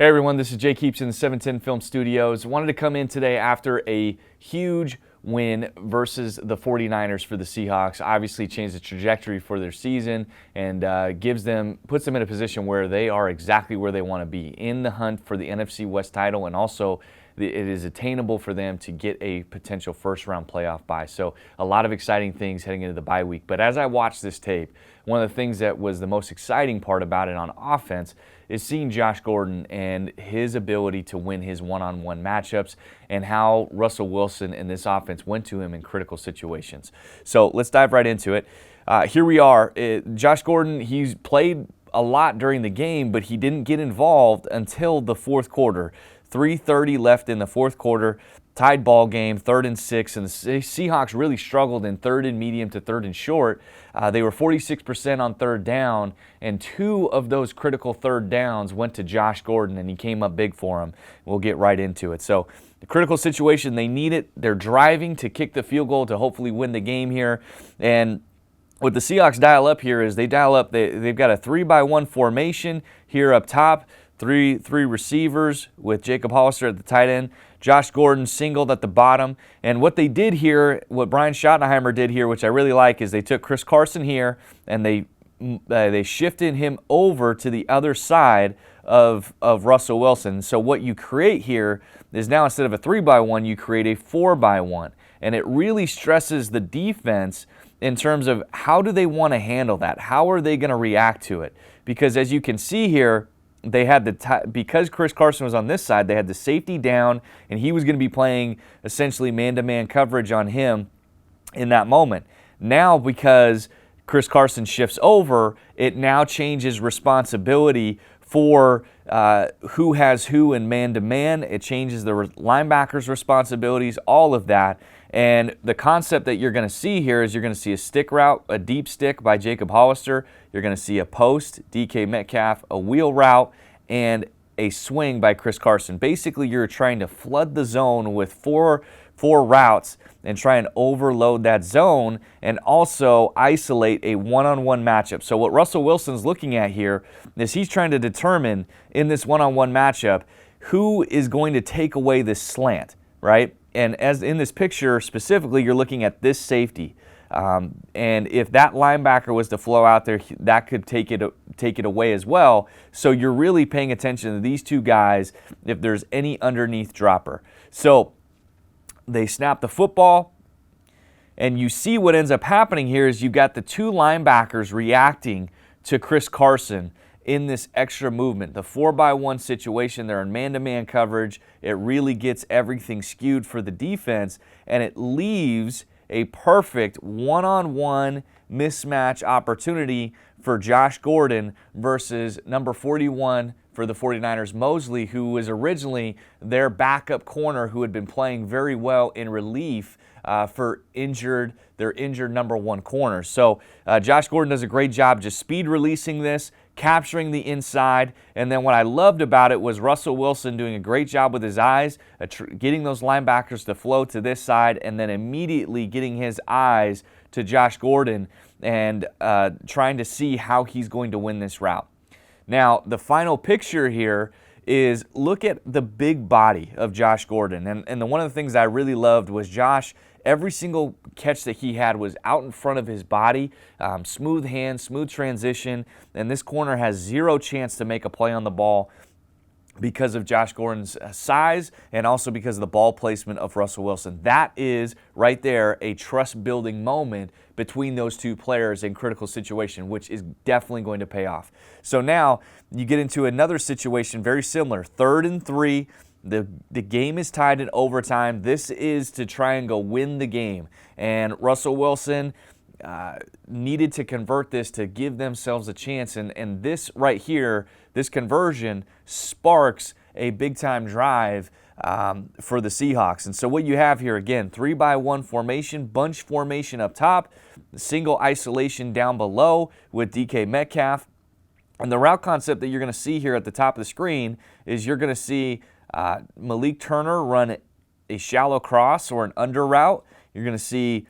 Hey everyone, this is Jake Heaps in the 710 Film Studios. Wanted to come in today after a huge win versus the 49ers for the Seahawks. Obviously changed the trajectory for their season and puts them in a position where they are exactly where they want to be, in the hunt for the NFC West title, and also it is attainable for them to get a potential first-round playoff bye. So a lot of exciting things heading into the bye week. But as I watched this tape, one of the things that was the most exciting part about it on offense is seeing Josh Gordon and his ability to win his one-on-one matchups and how Russell Wilson and this offense went to him in critical situations. So let's dive right into it. Here we are. Josh Gordon, he's played a lot during the game, but he didn't get involved until the fourth quarter. 3:30 left in the fourth quarter, tied ball game, 3rd and 6, and the Seahawks really struggled in 3rd and medium to 3rd and short. They were 46% on 3rd down, and 2 of those critical 3rd downs went to Josh Gordon, and he came up big for him. We'll get right into it. So the critical situation, they need it. They're driving to kick the field goal to hopefully win the game here. And what the Seahawks dial up here is they've got a 3-by-1 formation here up top. Three receivers with Jacob Hollister at the tight end. Josh Gordon singled at the bottom. And what they did here, what Brian Schottenheimer did here, which I really like, is they took Chris Carson here and they shifted him over to the other side of Russell Wilson. So what you create here is now, instead of a 3-by-1, you create a 4-by-1. And it really stresses the defense in terms of how do they want to handle that? How are they going to react to it? Because as you can see here, they had because Chris Carson was on this side, they had the safety down, and he was going to be playing essentially man-to-man coverage on him in that moment. Now, because Chris Carson shifts over, it now changes responsibility for who has who in man-to-man. It changes the linebackers' responsibilities, all of that. And the concept that you're going to see here is you're going to see a stick route, a deep stick by Jacob Hollister. You're going to see a post, DK Metcalf, a wheel route, and a swing by Chris Carson. Basically, you're trying to flood the zone with four routes and try and overload that zone and also isolate a one-on-one matchup. So what Russell Wilson's looking at here is he's trying to determine in this one-on-one matchup who is going to take away this slant, right? And as in this picture specifically, you're looking at this safety. And if that linebacker was to flow out there, that could take it away as well. So you're really paying attention to these two guys if there's any underneath dropper. So they snap the football, and you see what ends up happening here is you got the 2 linebackers reacting to Chris Carson in this extra movement. The 4-by-1 situation, they're in man-to-man coverage. It really gets everything skewed for the defense, and it leaves a perfect one-on-one mismatch opportunity for Josh Gordon versus number 41 for the 49ers, Mosley, who was originally their backup corner who had been playing very well in relief for their injured number 1 corner. So Josh Gordon does a great job just speed releasing this, capturing the inside, and then what I loved about it was Russell Wilson doing a great job with his eyes, getting those linebackers to flow to this side, and then immediately getting his eyes to Josh Gordon and trying to see how he's going to win this route. Now, the final picture here is look at the big body of Josh Gordon. And one of the things I really loved was Josh, every single catch that he had was out in front of his body, smooth hands, smooth transition, and this corner has 0 chance to make a play on the ball because of Josh Gordon's size and also because of the ball placement of Russell Wilson. That is, right there, a trust-building moment between those 2 players in critical situation, which is definitely going to pay off. So now you get into another situation very similar. 3rd and 3. The game is tied in overtime. This is to try and go win the game. And Russell Wilson needed to convert this to give themselves a chance. And this right here, this conversion sparks a big-time drive for the Seahawks. And so what you have here, again, 3-by-1 formation, bunch formation up top, single isolation down below with DK Metcalf. And the route concept that you're going to see here at the top of the screen is you're going to see Malik Turner run a shallow cross or an under route. You're going to see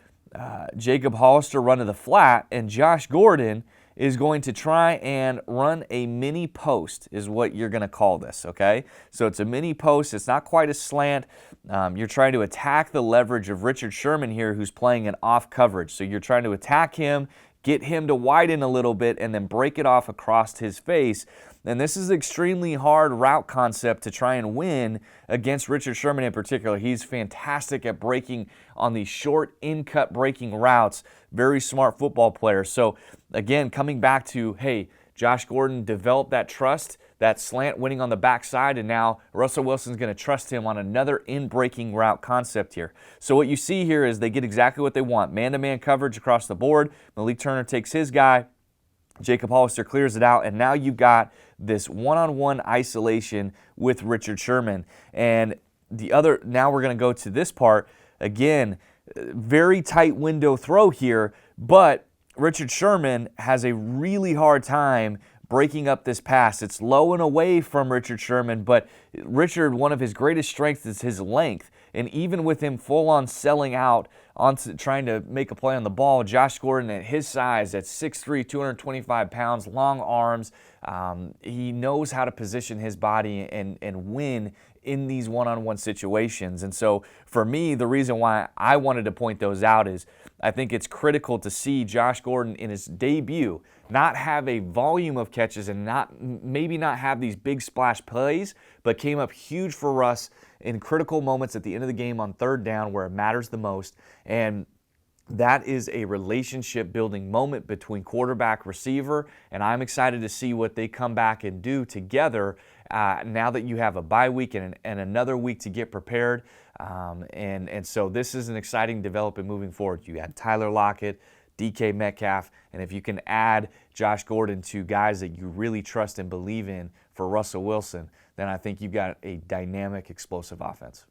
Jacob Hollister run to the flat, and Josh Gordon is going to try and run a mini post, is what you're going to call this, okay? So it's a mini post. It's not quite a slant. You're trying to attack the leverage of Richard Sherman here, who's playing an off coverage. So you're trying to attack him, get him to widen a little bit, and then break it off across his face. And this is an extremely hard route concept to try and win against Richard Sherman in particular. He's fantastic at breaking on these short in-cut breaking routes. Very smart football player. So again, coming back to, hey, Josh Gordon developed that trust, that slant winning on the backside, and now Russell Wilson's going to trust him on another in-breaking route concept here. So what you see here is they get exactly what they want. Man-to-man coverage across the board. Malik Turner takes his guy. Jacob Hollister clears it out, and now you've got this one-on-one isolation with Richard Sherman. And now we're going to go to this part. Again, very tight window throw here, but Richard Sherman has a really hard time breaking up this pass. It's low and away from Richard Sherman, but Richard, one of his greatest strengths is his length. And even with him full-on selling out onto trying to make a play on the ball, Josh Gordon at his size, at 6'3", 225 pounds, long arms, he knows how to position his body and win in these one-on-one situations. And so for me, the reason why I wanted to point those out is I think it's critical to see Josh Gordon in his debut not have a volume of catches and maybe not have these big splash plays, but came up huge for Russ in critical moments at the end of the game on third down where it matters the most. And that is a relationship-building moment between quarterback receiver, and I'm excited to see what they come back and do together now that you have a bye week and another week to get prepared. And so this is an exciting development moving forward. You had Tyler Lockett, DK Metcalf, and if you can add Josh Gordon to guys that you really trust and believe in for Russell Wilson, then I think you've got a dynamic, explosive offense.